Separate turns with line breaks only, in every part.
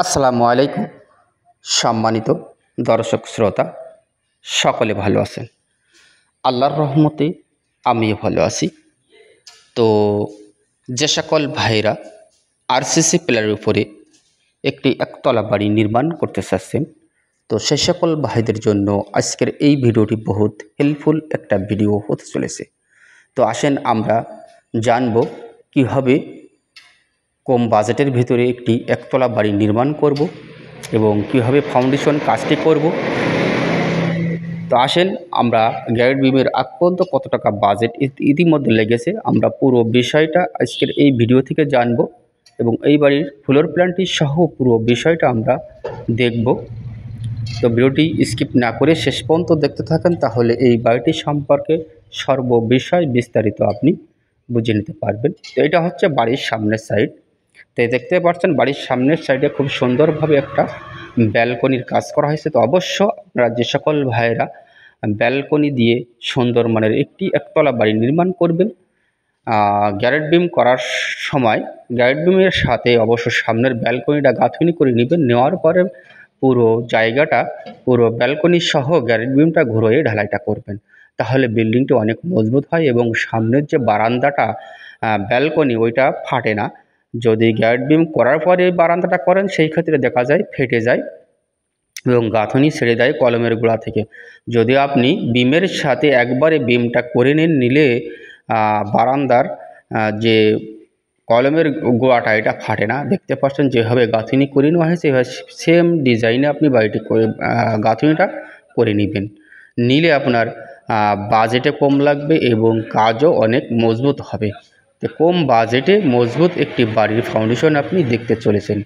আসসালামু আলাইকুম। সম্মানিত দর্শক শ্রোতা, সকলে ভালো আছেন? আল্লাহর রহমতে আমিও ভালো আছি। তো যে সকল ভাইরা আরসিসি প্ল্যানের উপরে একটি একতলা বাড়ি নির্মাণ করতে চাচ্ছেন, তো সে সকল ভাইদের জন্য আজকের এই ভিডিওটি বহুত হেল্পফুল একটা ভিডিও হতে চলেছে। তো আসেন আমরা জানব কীভাবে কম বাজেটের ভিতরে একটি একতলা বাড়ি নির্মাণ করব এবং কীভাবে ফাউন্ডেশন কাজটি করব। তো আসেন আমরা গ্যারেট বিমের আগ পর্যন্ত কত টাকা বাজেট ইতিমধ্যে লেগেছে আমরা পুরো বিষয়টা আজকের এই ভিডিও থেকে জানব এবং এই বাড়ির ফ্লোর প্ল্যানটি সহ পুরো বিষয়টা আমরা দেখব। তো ভিডিওটি স্কিপ না করে শেষ পর্যন্ত দেখতে থাকেন, তাহলে এই বাড়িটি সম্পর্কে সর্ববিষয় বিস্তারিত আপনি বুঝে নিতে পারবেন। তো এটা হচ্ছে বাড়ির সামনের সাইড। তো দেখতে পাচ্ছেন বাড়ির সামনের সাইডে খুব সুন্দরভাবে একটা ব্যালকনির কাজ করা হয়েছে। তো অবশ্য আপনারা যে সকল ভাইয়েরা ব্যালকনি দিয়ে সুন্দর মানের একটি একতলা বাড়ি নির্মাণ করবেন, গ্যারেট বিম করার সময় গ্যারেট বিমের সাথে অবশ্য সামনের ব্যালকনিটা গাঁথনি করে নেবেন। নেওয়ার পরে পুরো জায়গাটা পুরো ব্যালকনি সহ গ্যারেট বিমটা ঘুরিয়ে ঢালাইটা করবেন, তাহলে বিল্ডিংটি অনেক মজবুত হয় এবং সামনের যে বারান্দাটা ব্যালকনি ওইটা ফাটে না। যদি গ্যারেট বিম করার পরে বারান্দাটা করেন সেই ক্ষেত্রে দেখা যায় ফেটে যায় এবং গাঁথনি ছেড়ে দেয় কলমের গোড়া থেকে। যদি আপনি বিমের সাথে একবারে বিমটা করে নিলে বারান্দার যে কলমের গোড়াটা এটা ফাটে না। দেখতে পাচ্ছেন যেভাবে গাঁথনি করে নেওয়া হয়েছে এভাবে সেম ডিজাইনে আপনি বাড়িটি করে গাঁথনিটা করে নেবেন। নিলে আপনার বাজেটে কম লাগবে এবং কাজও অনেক মজবুত হবে। তো কম বাজেটে মজবুত একটি বাড়ির ফাউন্ডেশন আপনি দেখতে চলেছেন।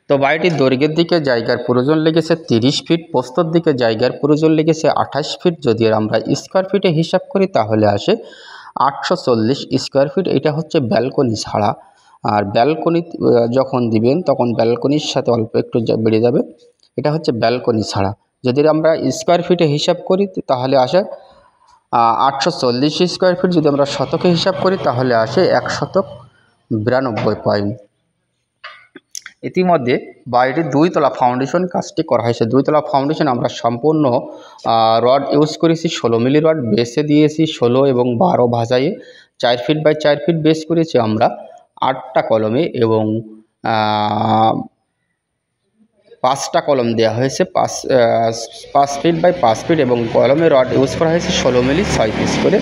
তো বাড়িটির দৈর্ঘ্যের দিকে জায়গার প্রয়োজন লেগেছে 30 ফিট, প্রস্থর দিকে জায়গার প্রয়োজন লেগেছে 28 ফিট। যদি আমরা স্কোয়ার ফিটে হিসাব করি তাহলে আসে 840 স্কোয়ার ফিট। এটা হচ্ছে ব্যালকনি ছাড়া। আর ব্যালকনি যখন দিবেন তখন ব্যালকনির সাথে অল্প একটু বেড়ে যাবে। এটা হচ্ছে ব্যালকনি ছাড়া। যদি আমরা স্কোয়ার ফিটে হিসাব করি তাহলে আসে 840 স্কোয়ার ফিট। যদি আমরা শতকে হিসাব করি তাহলে আসে 192 পয়েন্ট। ইতিমধ্যে বাড়িটির 2 তলা ফাউন্ডেশন কাজটি করা হয়েছে। 2 তলা ফাউন্ডেশন আমরা সম্পূর্ণ রড ইউজ করেছি। 16 মিলি রড বেসে দিয়েছি 16 এবং 12 ভাজাইয়ে 4 ফিট বাই 4 ফিট বেস করেছি আমরা 8টা কলমে এবং 5টা কলম দেওয়া হয়েছে 5 ফিট বাই 5 ফিট এবং কলমে রড ইউজ করা হয়েছে 16 মিলি 6 পিস করে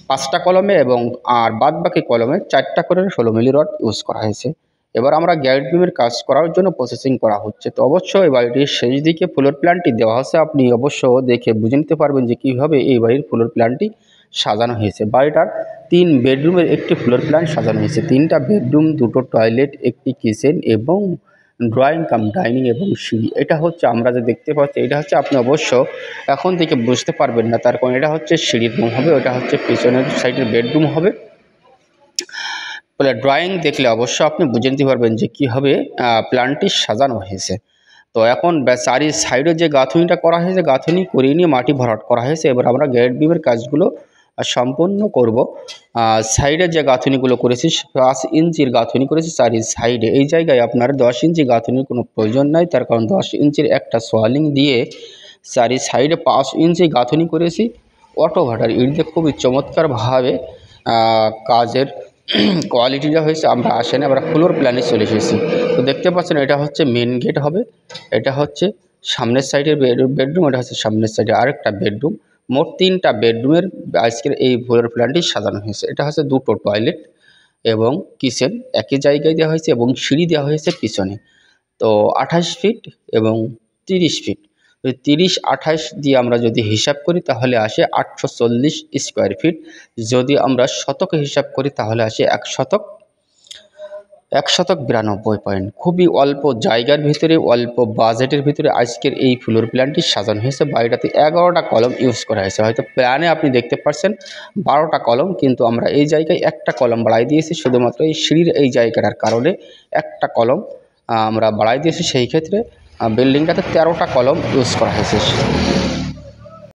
5টা কলমে এবং আর বাদ বাকি কলমে 4টা করে 16 মিলি রড ইউজ করা হয়েছে। এবার আমরা গ্যারেট বিমের কাজ করার জন্য প্রসেসিং করা হচ্ছে। তো অবশ্যই এই বাড়িটির শেষ দিকে ফ্লোর প্ল্যানটি দেওয়া আছে, আপনি অবশ্য দেখে বুঝে নিতে পারবেন যে কীভাবে এই বাড়ির ফ্লোর প্ল্যানটি সাজানো হয়েছে। বাড়িটার 3 বেডরুমের একটি ফ্লোর প্ল্যান সাজানো হয়েছে। 3টা বেডরুম, 2টো টয়লেট, একটি কিচেন এবং ড্রয়িং কাম ডাইনিং এবং সিঁড়ি। এটা হচ্ছে আমরা যে দেখতে পাচ্ছি এটা হচ্ছে আপনি অবশ্য এখন থেকে বুঝতে পারবেন না, তার কারণ এটা হচ্ছে সিঁড়ির রুম হবে, ওটা হচ্ছে পিছনের সাইডের বেডরুম হবে। বলে ড্রয়িং দেখলে অবশ্য আপনি বুঝে নিতে পারবেন যে কীভাবে প্ল্যানটি সাজানো হয়েছে। তো এখন চারি সাইডে যে গাঁথনিটা করা হয়েছে গাঁথনি করে নিয়ে মাটি ভরাট করা হয়েছে। এবার আমরা গ্যারেট বিমের কাজগুলো সম্পন্ন করব। সাইডে যে গাঁথনিগুলো করেছি 5 ইঞ্চির গাঁথনি করেছি চারি সাইডে। এই জায়গায় আপনার 10 ইঞ্চি গাঁথনির কোনো প্রয়োজন নাই, তার কারণ 10 ইঞ্চির একটা সোয়ালিং দিয়ে চারি সাইডে 5 ইঞ্চি গাঁথনি করেছি। অটো ভাটার ইট দিয়ে খুবই চমৎকারভাবে কাজের কোয়ালিটিটা হয়েছে। আমরা আসেনি, আমরা ফ্লোর প্ল্যানে চলে এসেছি। তো দেখতে পাচ্ছেন এটা হচ্ছে মেন গেট হবে, এটা হচ্ছে সামনের সাইডের বেডরুম, এটা হচ্ছে সামনের সাইডে আরেকটা বেডরুম। মোট 3টা বেডরুমের আজকের এই ফ্লোর প্ল্যানটি সাজানো হয়েছে। এটা হচ্ছে 2টো টয়লেট এবং কিচেন একই জায়গায় দেওয়া হয়েছে এবং সিঁড়ি দেওয়া হয়েছে পিছনে। তো 28 ফিট এবং 30 ফিট, 30 28 দিয়ে আমরা যদি হিসাব করি তাহলে আসে 840 স্কোয়ার ফিট। যদি আমরা শতকে হিসাব করি তাহলে আসে 192 পয়েন্ট। খুবই অল্প জায়গার ভিতরে অল্প বাজেটের ভিতরে আজকের এই ফ্লোর প্ল্যানটি সাজানো হয়েছে। বাড়িটাতে 11টা কলম ইউজ করা হয়েছে। হয়তো প্ল্যানে আপনি দেখতে পাচ্ছেন 12টা কলম, কিন্তু আমরা এই জায়গায় একটা কলম বাড়াই দিয়েছি শুধুমাত্র এই সিঁড়ির এই জায়গাটার কারণে একটা কলম আমরা বাড়াই দিয়েছি। সেই ক্ষেত্রে বিল্ডিংটাতে 13টা কলম ইউজ করা হয়েছে।